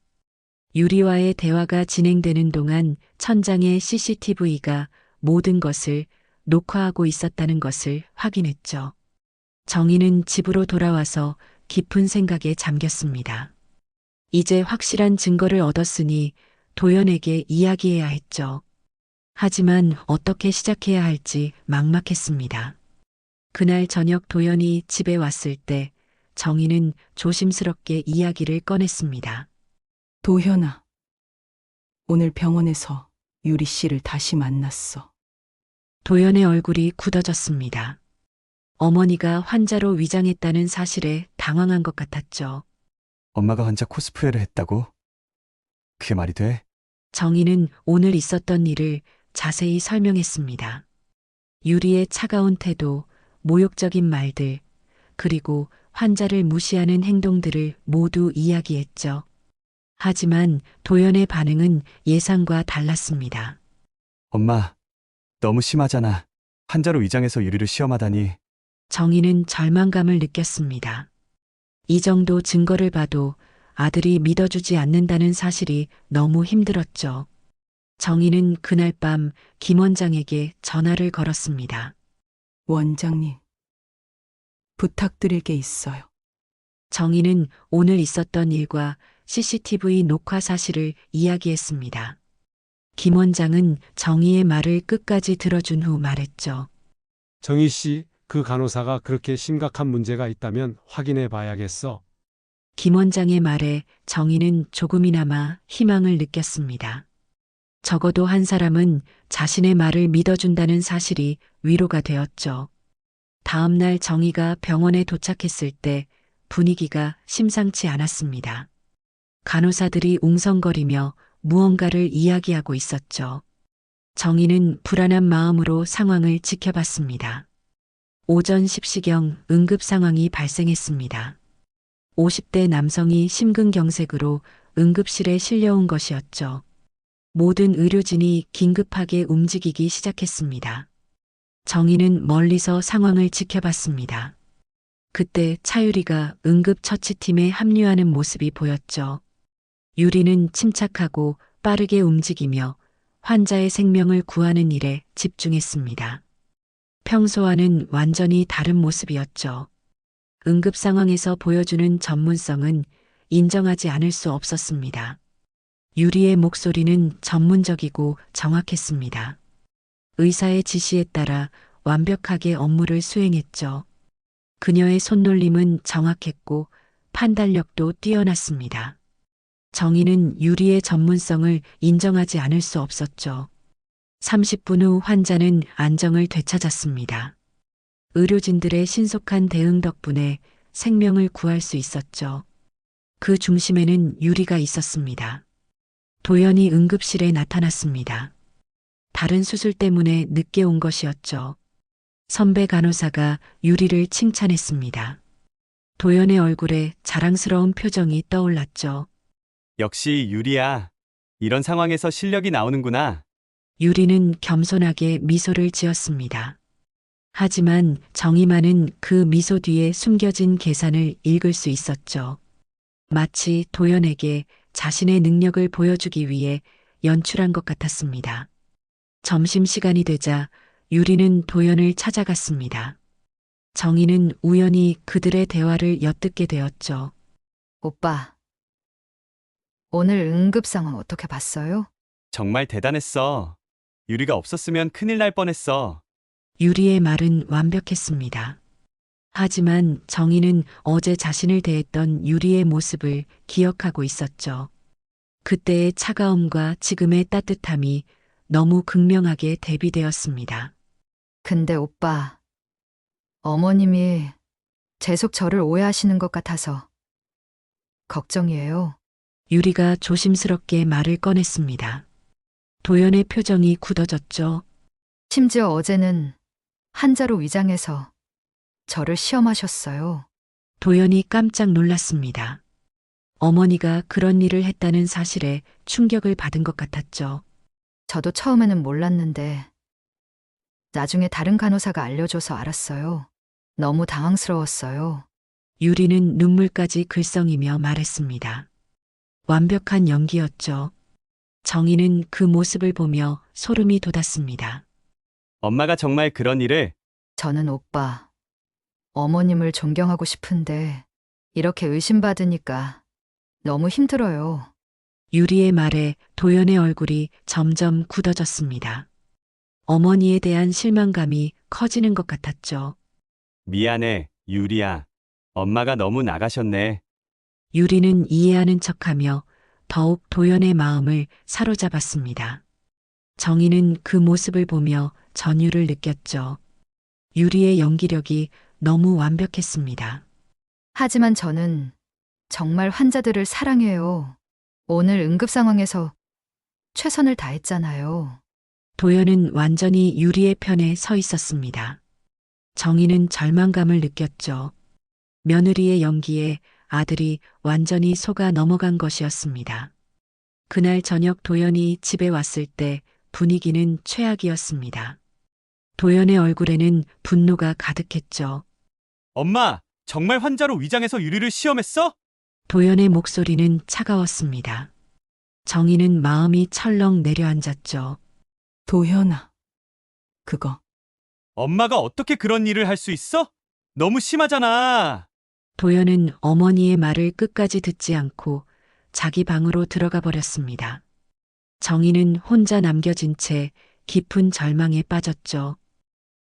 유리와의 대화가 진행되는 동안 천장의 CCTV가 모든 것을 녹화하고 있었다는 것을 확인했죠. 정희는 집으로 돌아와서 깊은 생각에 잠겼습니다. 이제 확실한 증거를 얻었으니 도연에게 이야기해야 했죠. 하지만 어떻게 시작해야 할지 막막했습니다. 그날 저녁 도연이 집에 왔을 때 정희는 조심스럽게 이야기를 꺼냈습니다. 도현아, 오늘 병원에서 유리 씨를 다시 만났어. 도연의 얼굴이 굳어졌습니다. 어머니가 환자로 위장했다는 사실에 당황한 것 같았죠. 엄마가 환자 코스프레를 했다고? 그게 말이 돼? 정희는 오늘 있었던 일을 자세히 설명했습니다. 유리의 차가운 태도, 모욕적인 말들, 그리고 환자를 무시하는 행동들을 모두 이야기했죠. 하지만 도연의 반응은 예상과 달랐습니다. 엄마, 너무 심하잖아. 환자로 위장해서 유리를 시험하다니. 정희는 절망감을 느꼈습니다. 이 정도 증거를 봐도 아들이 믿어주지 않는다는 사실이 너무 힘들었죠. 정희는 그날 밤 김 원장에게 전화를 걸었습니다. 원장님, 부탁드릴 게 있어요. 정희는 오늘 있었던 일과 CCTV 녹화 사실을 이야기했습니다. 김 원장은 정희의 말을 끝까지 들어준 후 말했죠. 정희 씨, 그 간호사가 그렇게 심각한 문제가 있다면 확인해 봐야겠어. 김 원장의 말에 정희는 조금이나마 희망을 느꼈습니다. 적어도 한 사람은 자신의 말을 믿어준다는 사실이 위로가 되었죠. 다음 날 정희가 병원에 도착했을 때 분위기가 심상치 않았습니다. 간호사들이 웅성거리며 무언가를 이야기하고 있었죠. 정희는 불안한 마음으로 상황을 지켜봤습니다. 오전 10시경 응급 상황이 발생했습니다. 50대 남성이 심근경색으로 응급실에 실려온 것이었죠. 모든 의료진이 긴급하게 움직이기 시작했습니다. 정희는 멀리서 상황을 지켜봤습니다. 그때 차유리가 응급처치팀에 합류하는 모습이 보였죠. 유리는 침착하고 빠르게 움직이며 환자의 생명을 구하는 일에 집중했습니다. 평소와는 완전히 다른 모습이었죠. 응급 상황에서 보여주는 전문성은 인정하지 않을 수 없었습니다. 유리의 목소리는 전문적이고 정확했습니다. 의사의 지시에 따라 완벽하게 업무를 수행했죠. 그녀의 손놀림은 정확했고 판단력도 뛰어났습니다. 정희는 유리의 전문성을 인정하지 않을 수 없었죠. 30분 후 환자는 안정을 되찾았습니다. 의료진들의 신속한 대응 덕분에 생명을 구할 수 있었죠. 그 중심에는 유리가 있었습니다. 도연이 응급실에 나타났습니다. 다른 수술 때문에 늦게 온 것이었죠. 선배 간호사가 유리를 칭찬했습니다. 도연의 얼굴에 자랑스러운 표정이 떠올랐죠. 역시 유리야. 이런 상황에서 실력이 나오는구나. 유리는 겸손하게 미소를 지었습니다. 하지만 정희만은 그 미소 뒤에 숨겨진 계산을 읽을 수 있었죠. 마치 도연에게 자신의 능력을 보여주기 위해 연출한 것 같았습니다. 점심시간이 되자 유리는 도연을 찾아갔습니다. 정희는 우연히 그들의 대화를 엿듣게 되었죠. 오빠, 오늘 응급 상황 어떻게 봤어요? 정말 대단했어. 유리가 없었으면 큰일 날 뻔했어. 유리의 말은 완벽했습니다. 하지만 정희는 어제 자신을 대했던 유리의 모습을 기억하고 있었죠. 그때의 차가움과 지금의 따뜻함이 너무 극명하게 대비되었습니다. 근데 오빠, 어머님이 계속 저를 오해하시는 것 같아서 걱정이에요. 유리가 조심스럽게 말을 꺼냈습니다. 도연의 표정이 굳어졌죠. 심지어 어제는 한자로 위장해서 저를 시험하셨어요. 도연이 깜짝 놀랐습니다. 어머니가 그런 일을 했다는 사실에 충격을 받은 것 같았죠. 저도 처음에는 몰랐는데 나중에 다른 간호사가 알려줘서 알았어요. 너무 당황스러웠어요. 유리는 눈물까지 글썽이며 말했습니다. 완벽한 연기였죠. 정희는 그 모습을 보며 소름이 돋았습니다. 엄마가 정말 그런 일을 저는 오빠, 어머님을 존경하고 싶은데 이렇게 의심받으니까 너무 힘들어요. 유리의 말에 도연의 얼굴이 점점 굳어졌습니다. 어머니에 대한 실망감이 커지는 것 같았죠. 미안해, 유리야. 엄마가 너무 나가셨네. 유리는 이해하는 척하며 더욱 도연의 마음을 사로잡았습니다. 정희는 그 모습을 보며 전율을 느꼈죠. 유리의 연기력이 너무 완벽했습니다. 하지만 저는 정말 환자들을 사랑해요. 오늘 응급 상황에서 최선을 다했잖아요. 도연은 완전히 유리의 편에 서 있었습니다. 정희는 절망감을 느꼈죠. 며느리의 연기에 아들이 완전히 속아 넘어간 것이었습니다. 그날 저녁 도연이 집에 왔을 때 분위기는 최악이었습니다. 도연의 얼굴에는 분노가 가득했죠. 엄마, 정말 환자로 위장해서 유리를 시험했어? 도연의 목소리는 차가웠습니다. 정희는 마음이 철렁 내려앉았죠. 도현아. 그거 엄마가 어떻게 그런 일을 할 수 있어? 너무 심하잖아. 도연은 어머니의 말을 끝까지 듣지 않고 자기 방으로 들어가 버렸습니다. 정희는 혼자 남겨진 채 깊은 절망에 빠졌죠.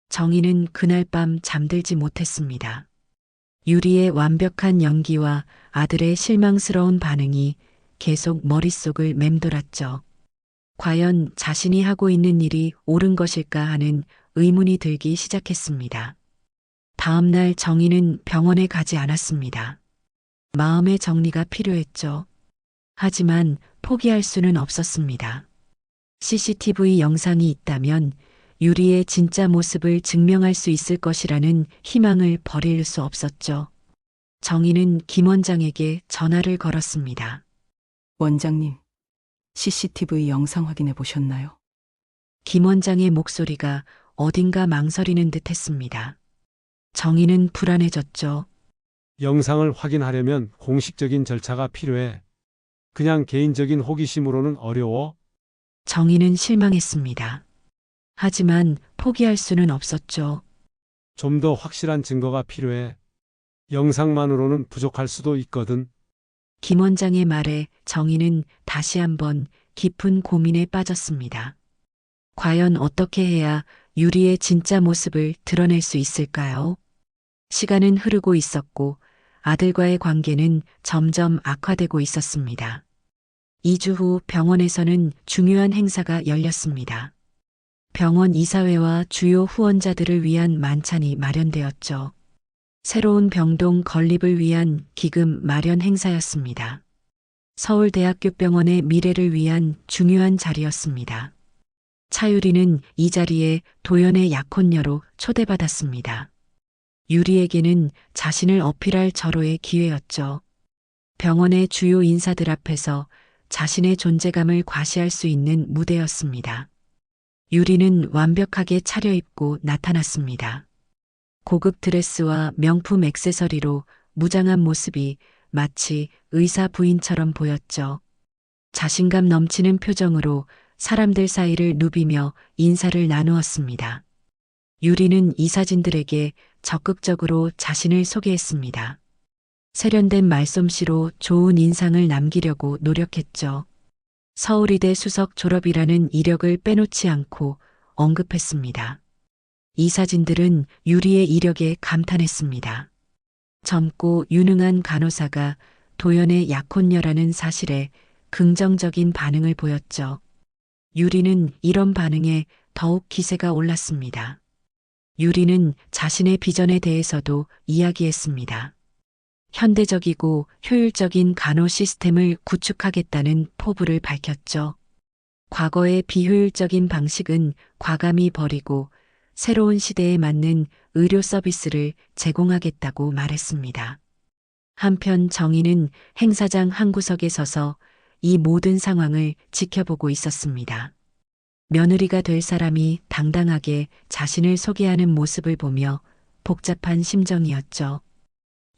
정희는 그날 밤 잠들지 못했습니다. 유리의 완벽한 연기와 아들의 실망스러운 반응이 계속 머릿속을 맴돌았죠. 과연 자신이 하고 있는 일이 옳은 것일까 하는 의문이 들기 시작했습니다. 다음 날 정희는 병원에 가지 않았습니다. 마음의 정리가 필요했죠. 하지만 포기할 수는 없었습니다. CCTV 영상이 있다면 유리의 진짜 모습을 증명할 수 있을 것이라는 희망을 버릴 수 없었죠. 정희는 김 원장에게 전화를 걸었습니다. 원장님, CCTV 영상 확인해 보셨나요? 김 원장의 목소리가 어딘가 망설이는 듯 했습니다. 정희는 불안해졌죠. 영상을 확인하려면 공식적인 절차가 필요해. 그냥 개인적인 호기심으로는 어려워. 정희는 실망했습니다. 하지만 포기할 수는 없었죠. 좀 더 확실한 증거가 필요해. 영상만으로는 부족할 수도 있거든. 김 원장의 말에 정희는 다시 한번 깊은 고민에 빠졌습니다. 과연 어떻게 해야 유리의 진짜 모습을 드러낼 수 있을까요? 시간은 흐르고 있었고 아들과의 관계는 점점 악화되고 있었습니다. 2주 후 병원에서는 중요한 행사가 열렸습니다. 병원 이사회와 주요 후원자들을 위한 만찬이 마련되었죠. 새로운 병동 건립을 위한 기금 마련 행사였습니다. 서울대학교 병원의 미래를 위한 중요한 자리였습니다. 차유리는 이 자리에 도연의 약혼녀로 초대받았습니다. 유리에게는 자신을 어필할 절호의 기회였죠. 병원의 주요 인사들 앞에서 자신의 존재감을 과시할 수 있는 무대였습니다. 유리는 완벽하게 차려입고 나타났습니다. 고급 드레스와 명품 액세서리로 무장한 모습이 마치 의사 부인처럼 보였죠. 자신감 넘치는 표정으로 사람들 사이를 누비며 인사를 나누었습니다. 유리는 이 사진들에게 적극적으로 자신을 소개했습니다. 세련된 말솜씨로 좋은 인상을 남기려고 노력했죠. 서울이대 수석 졸업이라는 이력을 빼놓지 않고 언급했습니다. 이 사진들은 유리의 이력에 감탄했습니다. 젊고 유능한 간호사가 도연의 약혼녀라는 사실에 긍정적인 반응을 보였죠. 유리는 이런 반응에 더욱 기세가 올랐습니다. 유리는 자신의 비전에 대해서도 이야기했습니다. 현대적이고 효율적인 간호 시스템을 구축하겠다는 포부를 밝혔죠. 과거의 비효율적인 방식은 과감히 버리고 새로운 시대에 맞는 의료 서비스를 제공하겠다고 말했습니다. 한편 정희는 행사장 한 구석에 서서 이 모든 상황을 지켜보고 있었습니다. 며느리가 될 사람이 당당하게 자신을 소개하는 모습을 보며 복잡한 심정이었죠.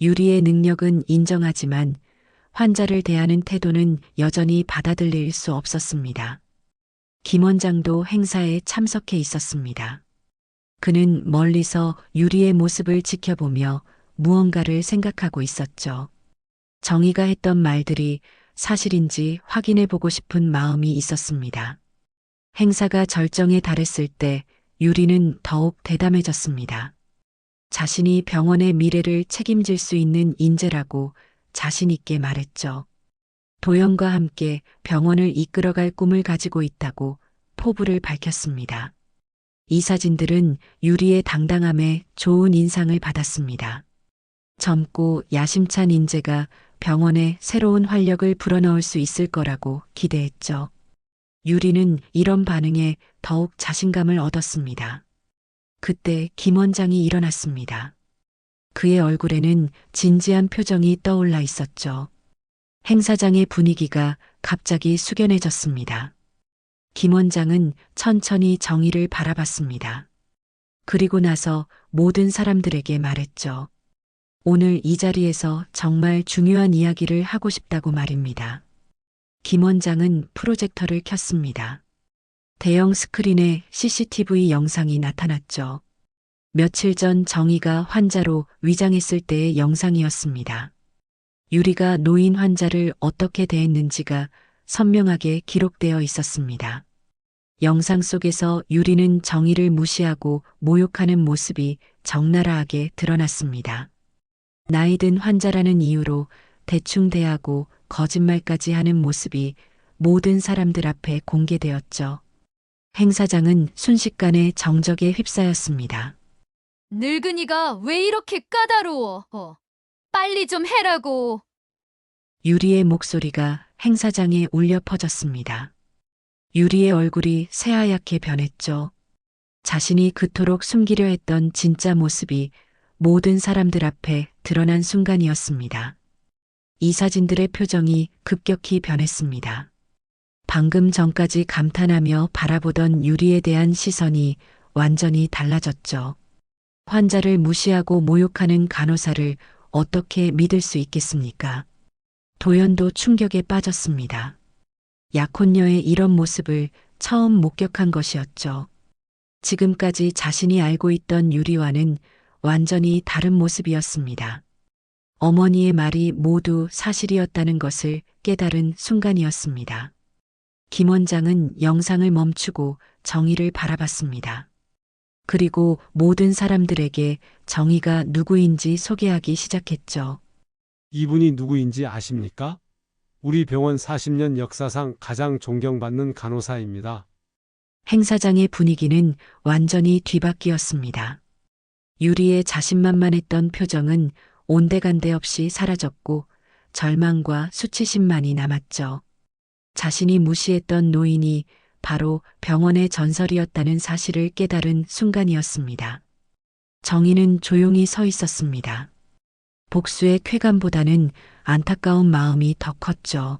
유리의 능력은 인정하지만 환자를 대하는 태도는 여전히 받아들일 수 없었습니다. 김 원장도 행사에 참석해 있었습니다. 그는 멀리서 유리의 모습을 지켜보며 무언가를 생각하고 있었죠. 정희가 했던 말들이 사실인지 확인해 보고 싶은 마음이 있었습니다. 행사가 절정에 달했을 때 유리는 더욱 대담해졌습니다. 자신이 병원의 미래를 책임질 수 있는 인재라고 자신 있게 말했죠. 도연과 함께 병원을 이끌어갈 꿈을 가지고 있다고 포부를 밝혔습니다. 이 사진들은 유리의 당당함에 좋은 인상을 받았습니다. 젊고 야심찬 인재가 병원에 새로운 활력을 불어넣을 수 있을 거라고 기대했죠. 유리는 이런 반응에 더욱 자신감을 얻었습니다. 그때 김 원장이 일어났습니다. 그의 얼굴에는 진지한 표정이 떠올라 있었죠. 행사장의 분위기가 갑자기 숙연해졌습니다. 김 원장은 천천히 정희를 바라봤습니다. 그리고 나서 모든 사람들에게 말했죠. 오늘 이 자리에서 정말 중요한 이야기를 하고 싶다고 말입니다. 김 원장은 프로젝터를 켰습니다. 대형 스크린에 CCTV 영상이 나타났죠. 며칠 전 정희가 환자로 위장했을 때의 영상이었습니다. 유리가 노인 환자를 어떻게 대했는지가 선명하게 기록되어 있었습니다. 영상 속에서 유리는 정희를 무시하고 모욕하는 모습이 적나라하게 드러났습니다. 나이든 환자라는 이유로 대충 대하고 거짓말까지 하는 모습이 모든 사람들 앞에 공개되었죠. 행사장은 순식간에 정적에 휩싸였습니다. 늙은이가 왜 이렇게 까다로워? 빨리 좀 해라고. 유리의 목소리가 행사장에 울려 퍼졌습니다. 유리의 얼굴이 새하얗게 변했죠. 자신이 그토록 숨기려 했던 진짜 모습이 모든 사람들 앞에 드러난 순간이었습니다. 이 사진들의 표정이 급격히 변했습니다. 방금 전까지 감탄하며 바라보던 유리에 대한 시선이 완전히 달라졌죠. 환자를 무시하고 모욕하는 간호사를 어떻게 믿을 수 있겠습니까? 도연도 충격에 빠졌습니다. 약혼녀의 이런 모습을 처음 목격한 것이었죠. 지금까지 자신이 알고 있던 유리와는 완전히 다른 모습이었습니다. 어머니의 말이 모두 사실이었다는 것을 깨달은 순간이었습니다. 김 원장은 영상을 멈추고 정희를 바라봤습니다. 그리고 모든 사람들에게 정희가 누구인지 소개하기 시작했죠. 이분이 누구인지 아십니까? 우리 병원 40년 역사상 가장 존경받는 간호사입니다. 행사장의 분위기는 완전히 뒤바뀌었습니다. 유리의 자신만만했던 표정은 온데간데 없이 사라졌고 절망과 수치심만이 남았죠. 자신이 무시했던 노인이 바로 병원의 전설이었다는 사실을 깨달은 순간이었습니다. 정희는 조용히 서 있었습니다. 복수의 쾌감보다는 안타까운 마음이 더 컸죠.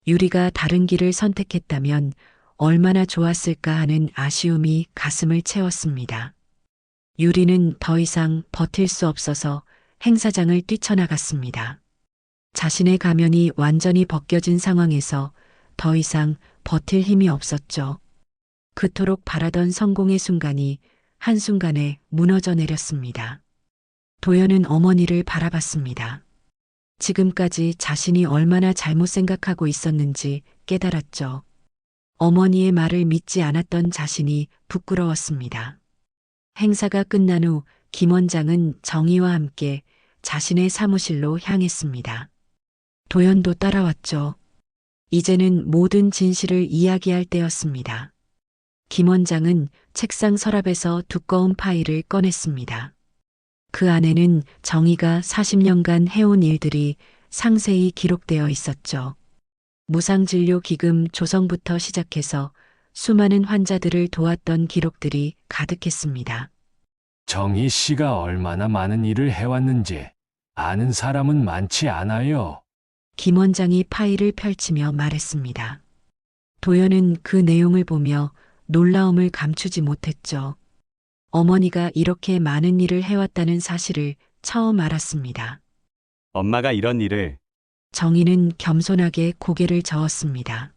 유리가 다른 길을 선택했다면 얼마나 좋았을까 하는 아쉬움이 가슴을 채웠습니다. 유리는 더 이상 버틸 수 없어서 행사장을 뛰쳐나갔습니다. 자신의 가면이 완전히 벗겨진 상황에서 더 이상 버틸 힘이 없었죠. 그토록 바라던 성공의 순간이 한순간에 무너져 내렸습니다. 도연은 어머니를 바라봤습니다. 지금까지 자신이 얼마나 잘못 생각하고 있었는지 깨달았죠. 어머니의 말을 믿지 않았던 자신이 부끄러웠습니다. 행사가 끝난 후 김 원장은 정희와 함께 자신의 사무실로 향했습니다. 도연도 따라왔죠. 이제는 모든 진실을 이야기할 때였습니다. 김 원장은 책상 서랍에서 두꺼운 파일을 꺼냈습니다. 그 안에는 정희가 40년간 해온 일들이 상세히 기록되어 있었죠. 무상진료기금 조성부터 시작해서 수많은 환자들을 도왔던 기록들이 가득했습니다. 정희 씨가 얼마나 많은 일을 해왔는지 아는 사람은 많지 않아요. 김 원장이 파일을 펼치며 말했습니다. 도연은 그 내용을 보며 놀라움을 감추지 못했죠. 어머니가 이렇게 많은 일을 해왔다는 사실을 처음 알았습니다. 엄마가 이런 일을 정희는 겸손하게 고개를 저었습니다.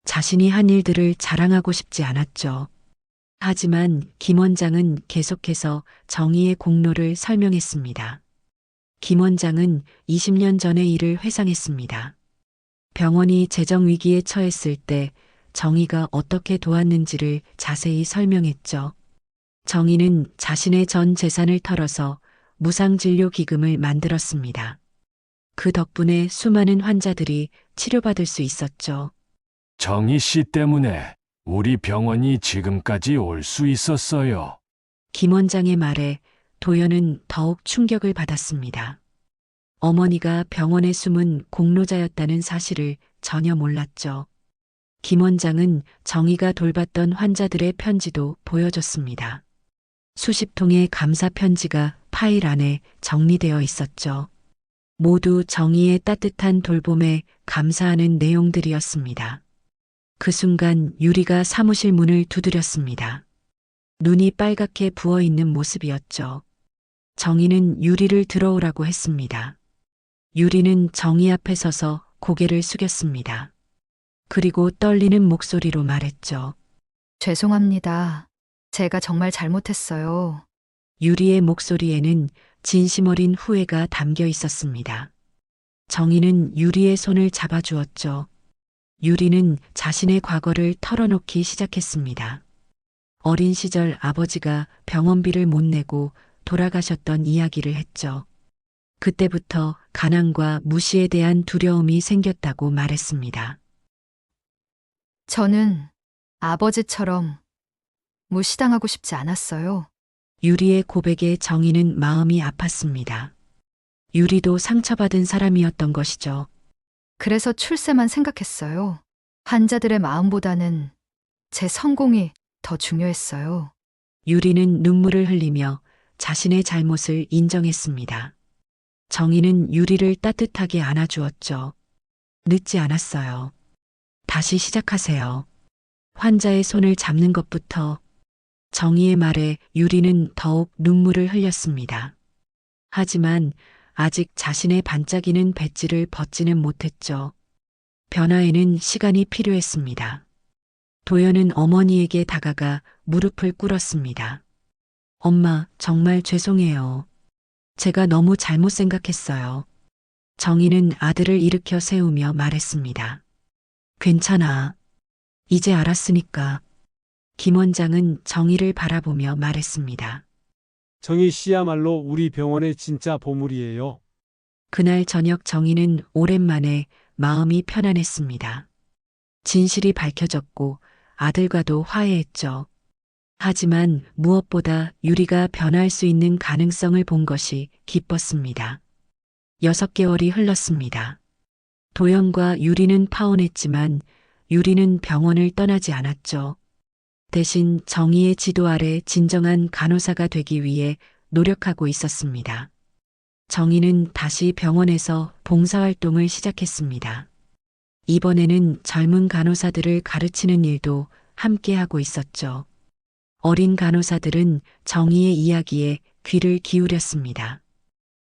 자신이 한 일들을 자랑하고 싶지 않았죠. 하지만 김 원장은 계속해서 정희의 공로를 설명했습니다. 김 원장은 20년 전의 일을 회상했습니다. 병원이 재정 위기에 처했을 때 정희가 어떻게 도왔는지를 자세히 설명했죠. 정희는 자신의 전 재산을 털어서 무상진료기금을 만들었습니다. 그 덕분에 수많은 환자들이 치료받을 수 있었죠. 정희 씨 때문에 우리 병원이 지금까지 올 수 있었어요. 김 원장의 말에 도연은 더욱 충격을 받았습니다. 어머니가 병원에 숨은 공로자였다는 사실을 전혀 몰랐죠. 김 원장은 정희가 돌봤던 환자들의 편지도 보여줬습니다. 수십 통의 감사 편지가 파일 안에 정리되어 있었죠. 모두 정희의 따뜻한 돌봄에 감사하는 내용들이었습니다. 그 순간 유리가 사무실 문을 두드렸습니다. 눈이 빨갛게 부어 있는 모습이었죠. 정희는 유리를 들어오라고 했습니다. 유리는 정희 앞에 서서 고개를 숙였습니다. 그리고 떨리는 목소리로 말했죠. 죄송합니다. 제가 정말 잘못했어요. 유리의 목소리에는 진심 어린 후회가 담겨 있었습니다. 정희는 유리의 손을 잡아주었죠. 유리는 자신의 과거를 털어놓기 시작했습니다. 어린 시절 아버지가 병원비를 못 내고 돌아가셨던 이야기를 했죠. 그때부터 가난과 무시에 대한 두려움이 생겼다고 말했습니다. 저는 아버지처럼 무시당하고 싶지 않았어요. 유리의 고백에 정희는 마음이 아팠습니다. 유리도 상처받은 사람이었던 것이죠. 그래서 출세만 생각했어요. 환자들의 마음보다는 제 성공이 더 중요했어요. 유리는 눈물을 흘리며 자신의 잘못을 인정했습니다. 정희는 유리를 따뜻하게 안아주었죠. 늦지 않았어요. 다시 시작하세요. 환자의 손을 잡는 것부터. 정희의 말에 유리는 더욱 눈물을 흘렸습니다. 하지만 아직 자신의 반짝이는 배지를 벗지는 못했죠. 변화에는 시간이 필요했습니다. 도연은 어머니에게 다가가 무릎을 꿇었습니다. 엄마, 정말 죄송해요. 제가 너무 잘못 생각했어요. 정희는 아들을 일으켜 세우며 말했습니다. 괜찮아. 이제 알았으니까. 김 원장은 정희를 바라보며 말했습니다. 정희 씨야말로 우리 병원의 진짜 보물이에요. 그날 저녁 정희는 오랜만에 마음이 편안했습니다. 진실이 밝혀졌고 아들과도 화해했죠. 하지만 무엇보다 유리가 변할 수 있는 가능성을 본 것이 기뻤습니다. 6개월이 흘렀습니다. 도연과 유리는 파혼했지만 유리는 병원을 떠나지 않았죠. 대신 정의의 지도 아래 진정한 간호사가 되기 위해 노력하고 있었습니다. 정의는 다시 병원에서 봉사활동을 시작했습니다. 이번에는 젊은 간호사들을 가르치는 일도 함께하고 있었죠. 어린 간호사들은 정의의 이야기에 귀를 기울였습니다.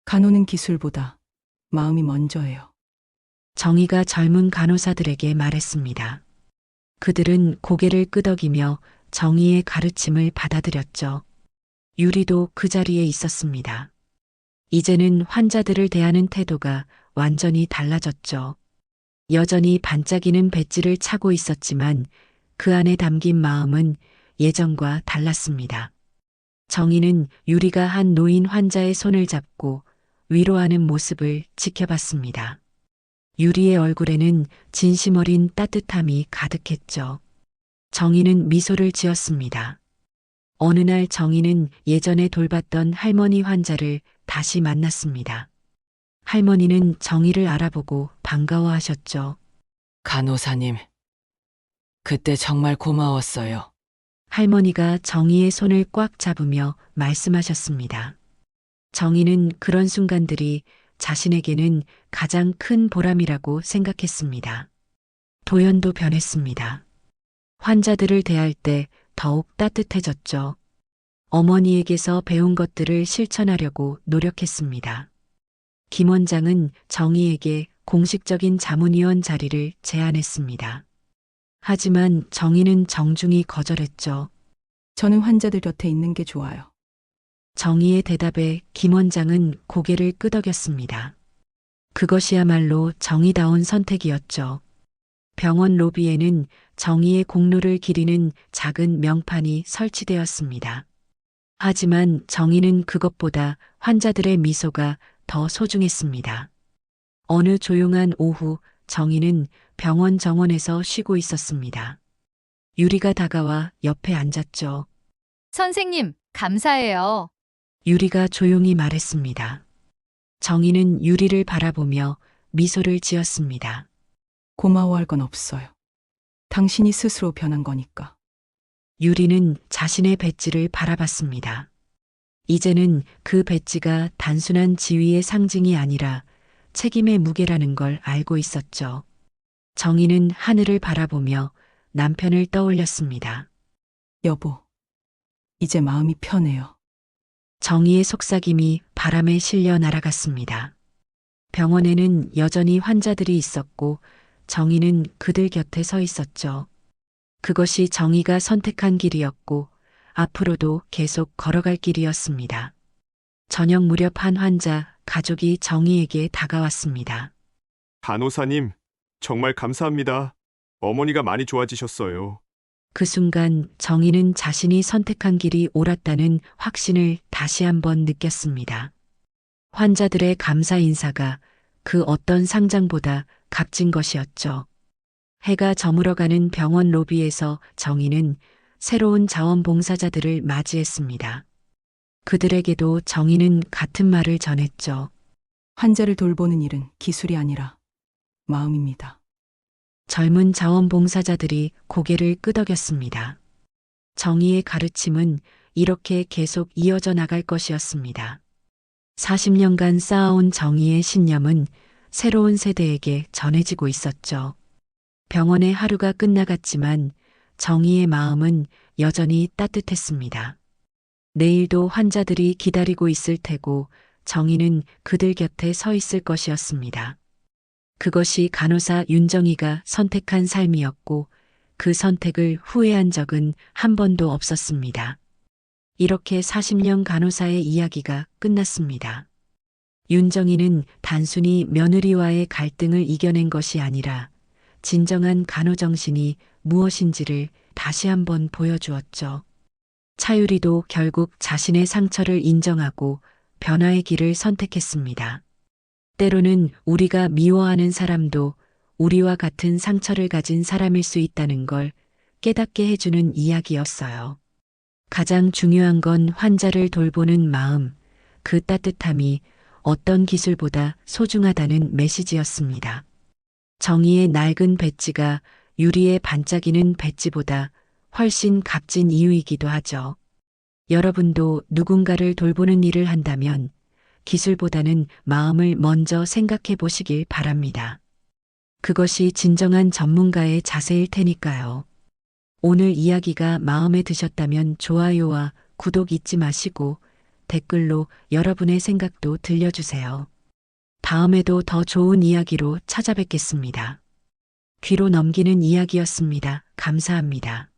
간호는 기술보다 마음이 먼저예요. 정의가 젊은 간호사들에게 말했습니다. 그들은 고개를 끄덕이며 정의의 가르침을 받아들였죠. 유리도 그 자리에 있었습니다. 이제는 환자들을 대하는 태도가 완전히 달라졌죠. 여전히 반짝이는 배지를 차고 있었지만 그 안에 담긴 마음은 예전과 달랐습니다. 정희는 유리가 한 노인 환자의 손을 잡고 위로하는 모습을 지켜봤습니다. 유리의 얼굴에는 진심 어린 따뜻함이 가득했죠. 정희는 미소를 지었습니다. 어느 날 정희는 예전에 돌봤던 할머니 환자를 다시 만났습니다. 할머니는 정희를 알아보고 반가워하셨죠. 간호사님, 그때 정말 고마웠어요. 할머니가 정희의 손을 꽉 잡으며 말씀하셨습니다. 정희는 그런 순간들이 자신에게는 가장 큰 보람이라고 생각했습니다. 도연도 변했습니다. 환자들을 대할 때 더욱 따뜻해졌죠. 어머니에게서 배운 것들을 실천하려고 노력했습니다. 김 원장은 정희에게 공식적인 자문위원 자리를 제안했습니다. 하지만 정희는 정중히 거절했죠. 저는 환자들 곁에 있는 게 좋아요. 정희의 대답에 김 원장은 고개를 끄덕였습니다. 그것이야말로 정의다운 선택이었죠. 병원 로비에는 정의의 공로를 기리는 작은 명판이 설치되었습니다. 하지만 정의는 그것보다 환자들의 미소가 더 소중했습니다. 어느 조용한 오후 정의는 병원 정원에서 쉬고 있었습니다. 유리가 다가와 옆에 앉았죠. 선생님, 감사해요. 유리가 조용히 말했습니다. 정희는 유리를 바라보며 미소를 지었습니다. 고마워할 건 없어요. 당신이 스스로 변한 거니까. 유리는 자신의 배지를 바라봤습니다. 이제는 그 배지가 단순한 지위의 상징이 아니라 책임의 무게라는 걸 알고 있었죠. 정희는 하늘을 바라보며 남편을 떠올렸습니다. 여보, 이제 마음이 편해요. 정희의 속삭임이 바람에 실려 날아갔습니다. 병원에는 여전히 환자들이 있었고 정희는 그들 곁에 서 있었죠. 그것이 정희가 선택한 길이었고 앞으로도 계속 걸어갈 길이었습니다. 저녁 무렵 한 환자 가족이 정희에게 다가왔습니다. 간호사님, 정말 감사합니다. 어머니가 많이 좋아지셨어요. 그 순간 정희는 자신이 선택한 길이 옳았다는 확신을 다시 한번 느꼈습니다. 환자들의 감사 인사가 그 어떤 상장보다 값진 것이었죠. 해가 저물어가는 병원 로비에서 정희는 새로운 자원봉사자들을 맞이했습니다. 그들에게도 정희는 같은 말을 전했죠. 환자를 돌보는 일은 기술이 아니라 마음입니다. 젊은 자원봉사자들이 고개를 끄덕였습니다. 정의의 가르침은 이렇게 계속 이어져 나갈 것이었습니다. 40년간 쌓아온 정의의 신념은 새로운 세대에게 전해지고 있었죠. 병원의 하루가 끝나갔지만 정의의 마음은 여전히 따뜻했습니다. 내일도 환자들이 기다리고 있을 테고 정의는 그들 곁에 서 있을 것이었습니다. 그것이 간호사 윤정희가 선택한 삶이었고 그 선택을 후회한 적은 한 번도 없었습니다. 이렇게 40년 간호사의 이야기가 끝났습니다. 윤정희는 단순히 며느리와의 갈등을 이겨낸 것이 아니라 진정한 간호정신이 무엇인지를 다시 한번 보여주었죠. 차유리도 결국 자신의 상처를 인정하고 변화의 길을 선택했습니다. 때로는 우리가 미워하는 사람도 우리와 같은 상처를 가진 사람일 수 있다는 걸 깨닫게 해주는 이야기였어요. 가장 중요한 건 환자를 돌보는 마음, 그 따뜻함이 어떤 기술보다 소중하다는 메시지였습니다. 정의의 낡은 배지가 유리에 반짝이는 배지보다 훨씬 값진 이유이기도 하죠. 여러분도 누군가를 돌보는 일을 한다면 기술보다는 마음을 먼저 생각해 보시길 바랍니다. 그것이 진정한 전문가의 자세일 테니까요. 오늘 이야기가 마음에 드셨다면 좋아요와 구독 잊지 마시고 댓글로 여러분의 생각도 들려주세요. 다음에도 더 좋은 이야기로 찾아뵙겠습니다. 귀로 넘기는 이야기였습니다. 감사합니다.